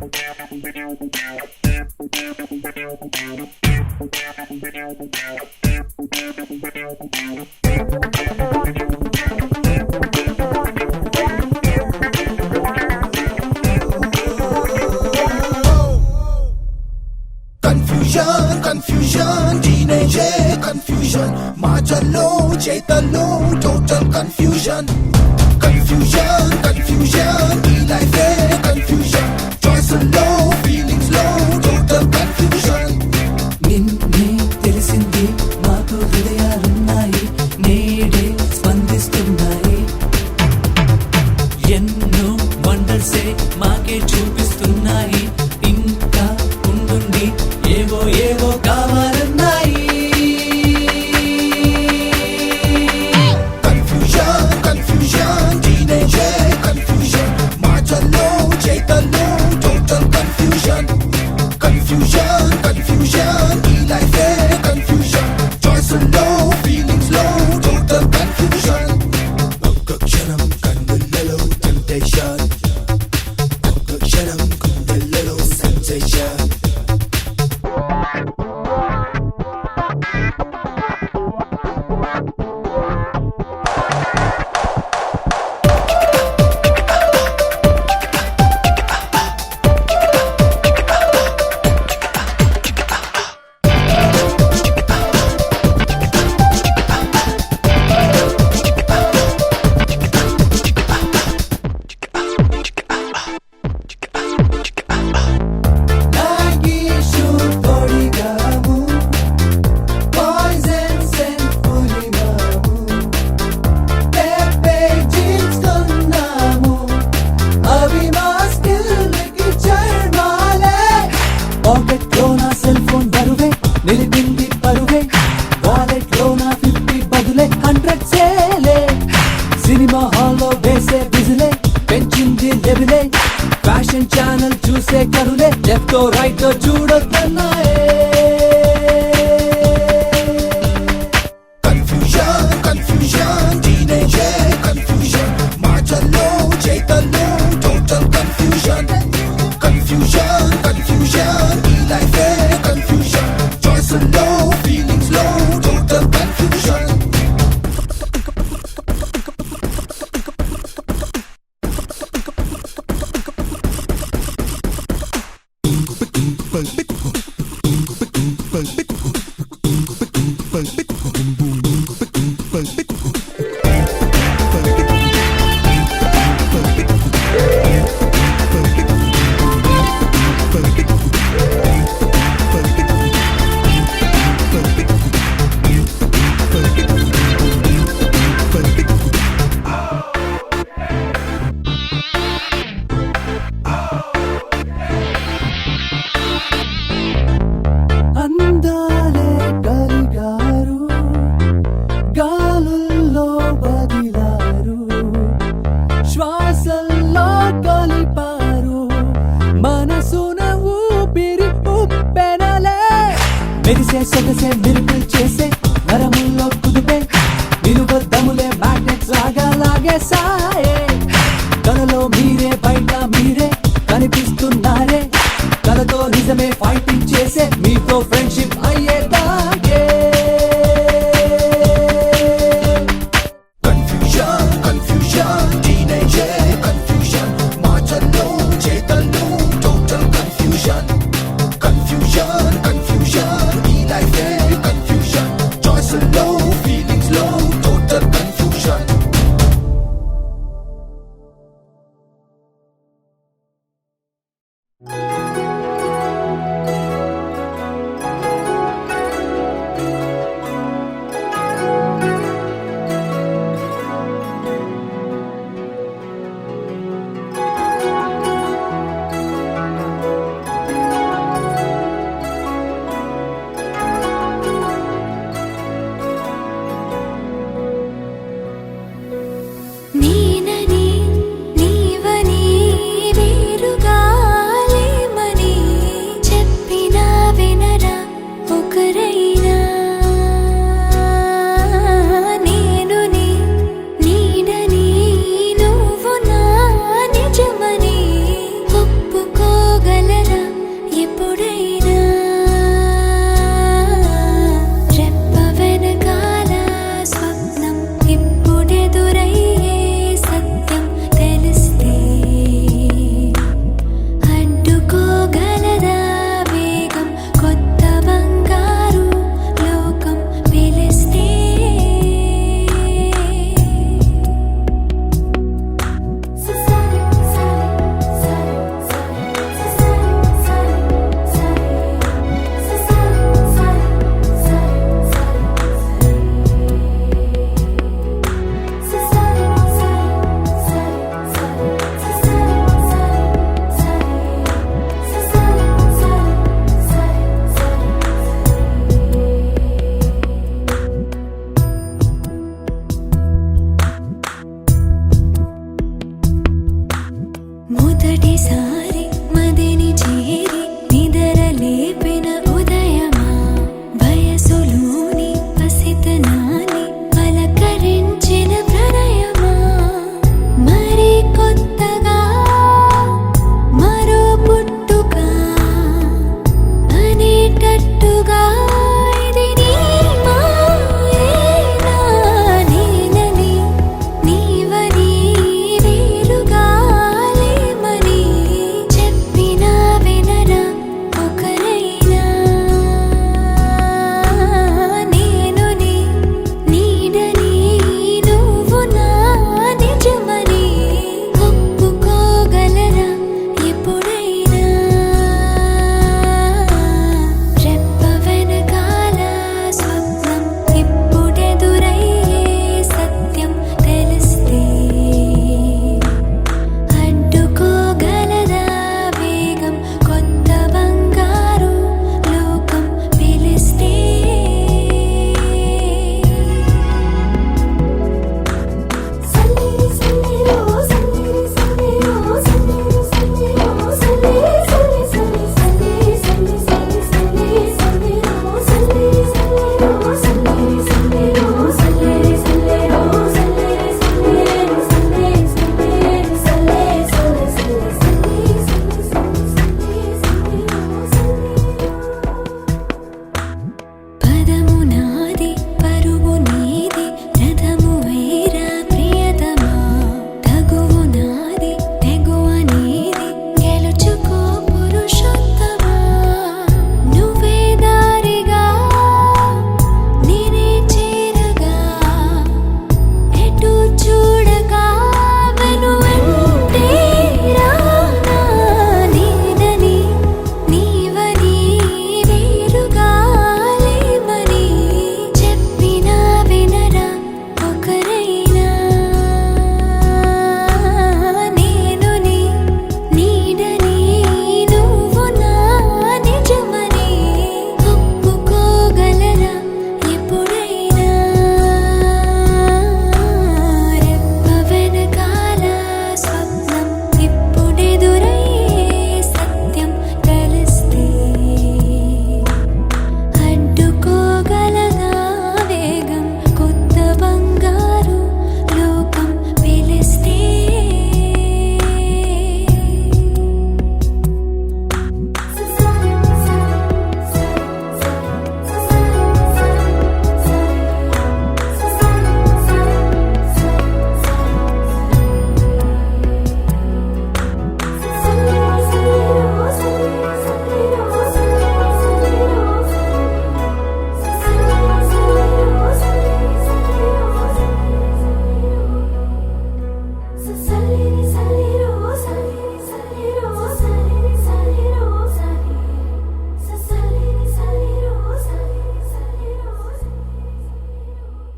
Confusion, teenage confusion, మాటల్లో చేతల్లో total confusion. Confusion, ఈ life confusion, choice low, feelings low, total confusion. నిన్నే తెలిసింది మాకు హృదయాలున్నాయి, నేడే స్పందిస్తున్నాయి. ఎన్నో వండర్సే మాకే చూపిస్తున్నాయి, ఇంకా ఉండుండి ఏవో ఏవో కావాలన్నాయి. Confusion, teenage confusion, మాటల్లో చేతల్లో total confusion. Confusion, ఈ life confusion, choice low, feelings low, total confusion. ఒక్క క్షణం కన్నులలో temptation, ఒక్క క్షణం గుండెలలో sensation. నిలిపింది పరువే, వాలెట్ లో నా 50 బదులే 100 సేలే. సినిమా హాల్లో వేసే బిజులే, పెంచింది లెవెలే. ఫ్యాషన్ ఛానల్ చూసే కరులే, లెఫ్ట్ రైట్ చూడొద్దన్నాయే. Confusion, teenage confusion, మాటల్లో చేతల్లో total confusion. Confusion, ఈ life confusion, choice low, feelings low, total confusion. అందాలే కలిగారు, గాలుల్లో బదిలారు, శ్వాసల్లో కలిపారు, మనసున ఊపిరి ఉప్పెనలే. మెరిసే సొగసే మిరుపులు చేసే, నరముల్లో కుదిపే, నిలువద్దములే మ్యాగ్నెట్స్ లాగా లాగేసాయే. కలలో మీరే బయట మీరే కనిపిస్తున్నారే, కలతో నిజమే ఫైటింగ్ చేసే, మీతో ఫ్రెండ్షిప్ అయ్యేదాగే. Confusion, teenage confusion, మాటల్లో చేతల్లో total confusion. Confusion, ఈ life confusion, choice low, feelings low, total confusion.